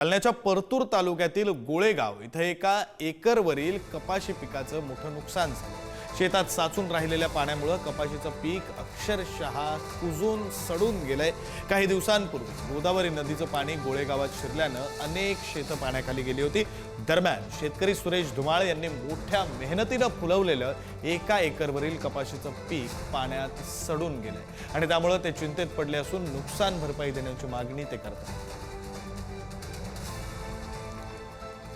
जालन्याच्या परतूर तालुक्यातील गोळेगाव इथे एका एकरवरील कपाशी पिकाचं मोठं नुकसान झालं। शेतात साचून राहिलेल्या पाण्यामुळे कपाशीचं पीक अक्षरशः कुजून सडून गेलंय। काही दिवसांपूर्वी गोदावरी नदीचं पाणी गोळेगावात शिरल्यानं अनेक शेतं पाण्याखाली गेली होती। दरम्यान शेतकरी सुरेश धुमाळ यांनी मोठ्या मेहनतीनं फुलवलेलं एका एकरवरील कपाशीचं पीक पाण्यात सडून गेलंय आणि त्यामुळे ते चिंतेत पडले असून नुकसान भरपाई देण्याची मागणी ते करतात।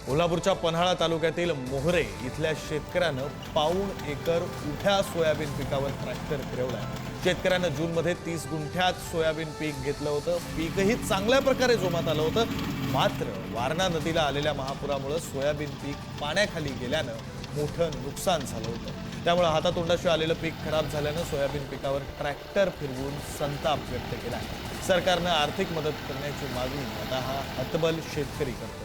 कोल्हापूरच्या पन्हाळा तालुक्यातील मोहरे इथल्या शेतकऱ्यानं पाऊण एकर उभ्या सोयाबीन पिकावर ट्रॅक्टर फिरवलाय। शेतकऱ्यानं जूनमध्ये 30 गुंठ्यात सोयाबीन पीक घेतलं होतं। पीकही चांगल्या प्रकारे जोमात आलं होतं, मात्र वारणा नदीला आलेल्या महापुरामुळे सोयाबीन पीक पाण्याखाली गेल्यानं मोठं नुकसान झालं होतं। त्यामुळे हातातोंडाशी आलेलं पीक खराब झाल्यानं सोयाबीन पिकावर ट्रॅक्टर फिरवून संताप व्यक्त केला। सरकारनं आर्थिक मदत करण्याची मागणी आता हा हतबल शेतकरी करतोय।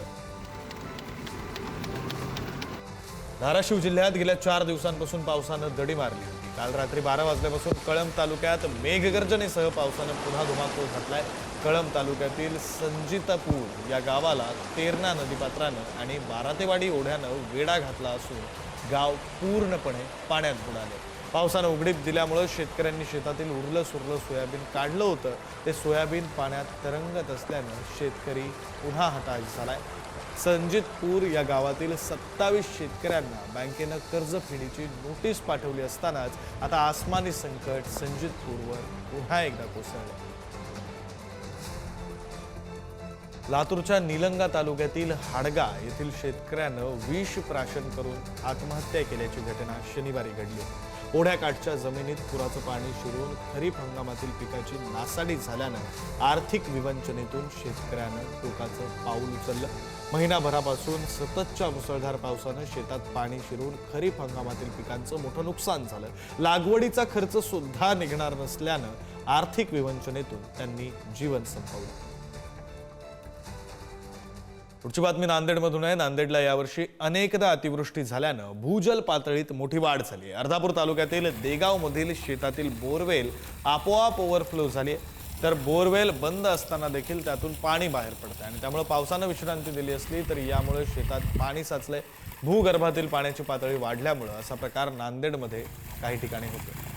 धाराशिव जिल्ह्यात गेल्या 4 दिवसांपासून पावसानं दडी मारली होती। काल रात्री 12 वाजल्यापासून कळंब तालुक्यात मेघगर्जनेसह पावसानं पुन्हा धुमाकूळ घातलाय। कळंब तालुक्यातील संजितापूर या गावाला तेरणा नदीपात्रानं आणि बारातेवाडी ओढ्यानं वेढा घातला असून गाव पूर्णपणे पाण्यात बुडाले। पावसानं उघडीप दिल्यामुळे शेतकऱ्यांनी शेतातील उरलं सुरलं सोयाबीन काढलं होतं। ते सोयाबीन पाण्यात तरंगत असल्यानं शेतकरी पुन्हा हताश झालाय। संजितपूर या गावातील 27 शेतकऱ्यांना बँकेनं कर्जफेडीची नोटीस पाठवली असतानाच आता आसमानी संकट संजितपूरवर पुन्हा एकदा कोसळलं। लातूरच्या निलंगा तालुक्यातील हाडगा येथील शेतकऱ्यानं विष प्राशन करून आत्महत्या केल्याची घटना शनिवारी घडली। ओढ्याकाठच्या जमिनीत पुराचं पाणी शिरून खरीप हंगामातील पिकाची नासाडी झाल्यानं आर्थिक विवंचनेतून शेतकऱ्यानं टोकाचं पाऊल उचललं। महिनाभरापासून सततच्या मुसळधार पावसानं शेतात पाणी शिरून खरीप हंगामातील पिकांचं मोठं नुकसान झालं। लागवडीचा खर्च सुद्धा निघणार नसल्यानं आर्थिक विवंचनेतून त्यांनी जीवन संपवलं। पुढची बातमी नांदेडमधून आहे। नांदेडला यावर्षी अनेकदा अतिवृष्टी झाल्यानं भूजल पातळीत मोठी वाढ झाली। अर्धापूर तालुक्यातील देगावमधील शेतातील बोरवेल आपोआप ओव्हरफ्लो झाली, तर बोरवेल बंद असताना देखील त्यातून पाणी बाहेर पडतं आणि त्यामुळे पावसानं विश्रांती दिली असली तरी यामुळे शेतात पाणी साचलंय। भूगर्भातील पाण्याची पातळी वाढल्यामुळे असा प्रकार नांदेडमध्ये काही ठिकाणी होतो।